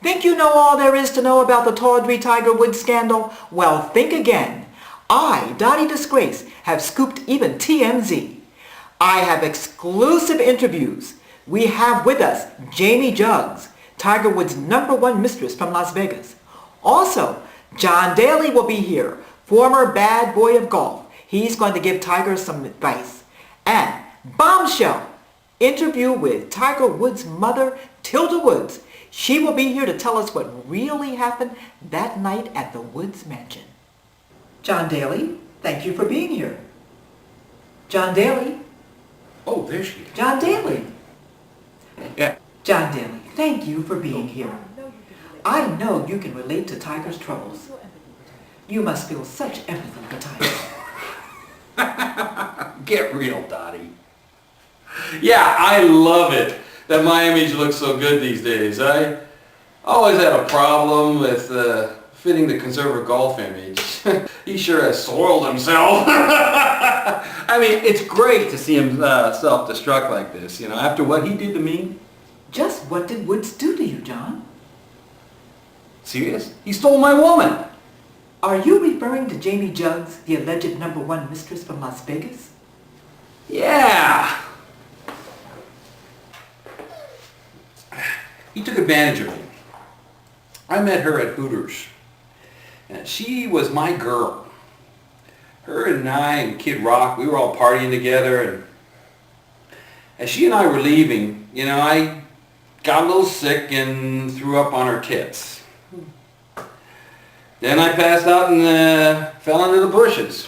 Think you know all there is to know about the tawdry Tiger Woods scandal? Well, think again. I, Dottie Disgrace, have scooped even TMZ. I have exclusive interviews. We have with us Jamie Juggs, Tiger Woods' #1 mistress from Las Vegas. Also, John Daly will be here, former bad boy of golf. He's going to give Tiger some advice. And bombshell, interview with Tiger Woods' mother, Tilda Woods. She will be here to tell us what really happened that night at the Woods Mansion. John Daly, thank you for being here. John Daly. Oh, there she is. John Daly. Yeah. John Daly, thank you for being here. I know you can relate to Tiger's troubles. You must feel such empathy for Tiger. Get real, Dottie. Yeah, I love it that my image looks so good these days. I always had a problem with fitting the conservative golf image. He sure has soiled himself. I mean, it's great to see him self-destruct like this, you know, after what he did to me. Just what did Woods do to you, John? Serious? He stole my woman. Are you referring to Jamie Juggs, the alleged #1 mistress from Las Vegas? Yeah. He took advantage of me. I met her at Hooters. And she was my girl. Her and I and Kid Rock, we were all partying together, and as she and I were leaving, you know, I got a little sick and threw up on her tits. Then I passed out and fell into the bushes.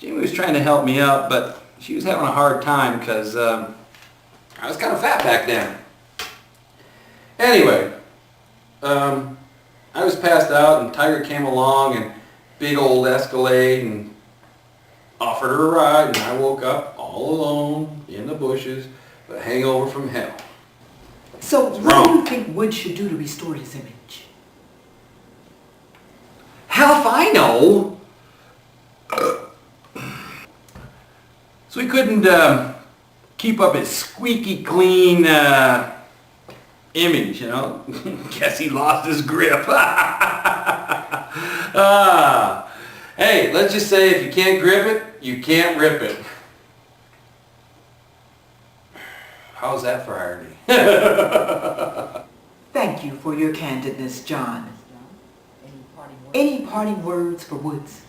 Jamie was trying to help me up, but she was having a hard time because I was kind of fat back then. Anyway, I was passed out and Tiger came along and big old Escalade and offered her a ride, and I woke up all alone in the bushes with a hangover from hell. So what do you think Woods should do to restore his image? Hell if I know! So he couldn't keep up his squeaky clean image, you know? Guess he lost his grip. Hey, let's just say if you can't grip it, you can't rip it. How's that for irony? Thank you for your candidness, John. Any parting words for Woods?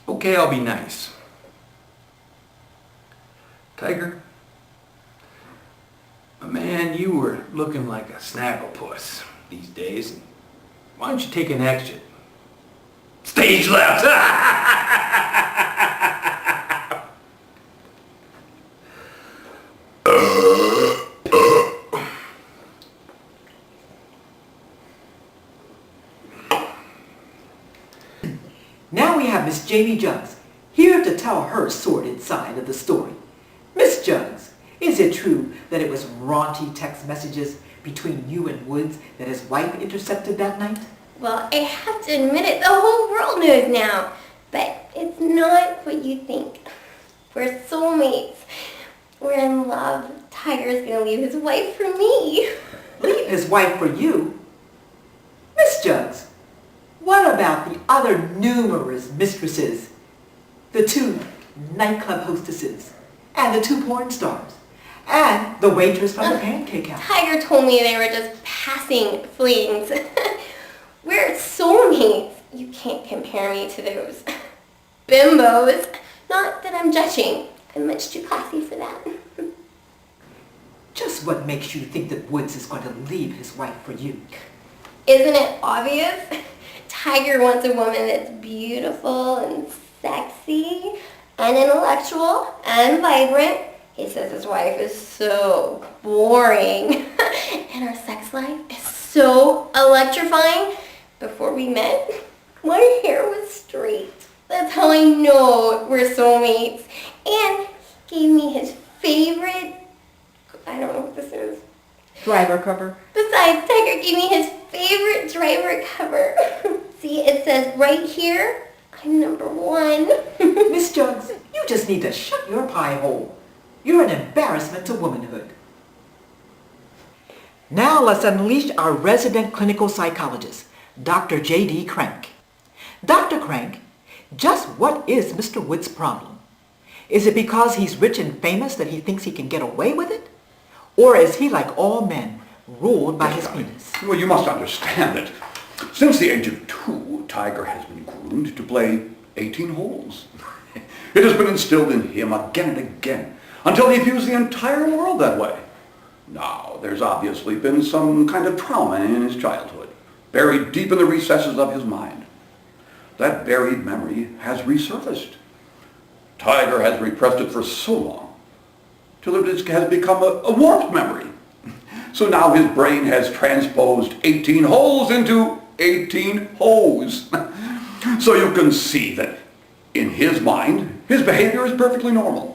Okay, I'll be nice. Tiger, man, you were looking like a snagglepuss these days. Why don't you take an exit? Stage left! Now we have Miss Jamie Juggs, here to tell her sordid side of the story. Miss Juggs, is it true that it was raunchy text messages between you and Woods that his wife intercepted that night? Well, I have to admit it, the whole world knows now. But it's not what you think. We're soulmates. We're in love. Tiger's gonna leave his wife for me. Leave his wife for you? Miss Juggs, what about the other numerous mistresses? The 2 nightclub hostesses, and the 2 porn stars, and the waitress from the Pancake House. Tiger told me they were just passing flings. We're soulmates. You can't compare me to those bimbos. Not that I'm judging. I'm much too classy for that. Just what makes you think that Woods is going to leave his wife for you? Isn't it obvious? Tiger wants a woman that's beautiful and sexy and intellectual and vibrant. He says his wife is so boring. And our sex life is so electrifying. Before we met, my hair was straight. That's how I know we're soulmates. And he gave me his favorite, I don't know what this is. Driver cover. Besides, Tiger gave me his favorite driver cover. See, it says right here, I'm #1. Miss Juggs, you just need to shut your pie hole. You're an embarrassment to womanhood. Now let's unleash our resident clinical psychologist, Dr. J.D. Crank. Dr. Crank, just what is Mr. Wood's problem? Is it because he's rich and famous that he thinks he can get away with it? Or is he, like all men, ruled by his penis? Well, you must understand that since the age of 2, Tiger has been groomed to play 18 holes. It has been instilled in him again and again until he views the entire world that way. Now, there's obviously been some kind of trauma in his childhood, buried deep in the recesses of his mind. That buried memory has resurfaced. Tiger has repressed it for so long, till it has become a warped memory. So now his brain has transposed 18 holes into 18 hoes. So you can see that in his mind, his behavior is perfectly normal.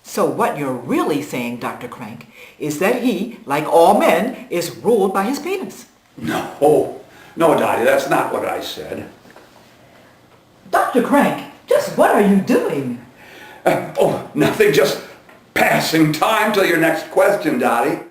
So what you're really saying, Dr. Crank, is that he, like all men, is ruled by his penis. No, Dottie, that's not what I said. Dr. Crank, just what are you doing? Nothing, just passing time till your next question, Dottie.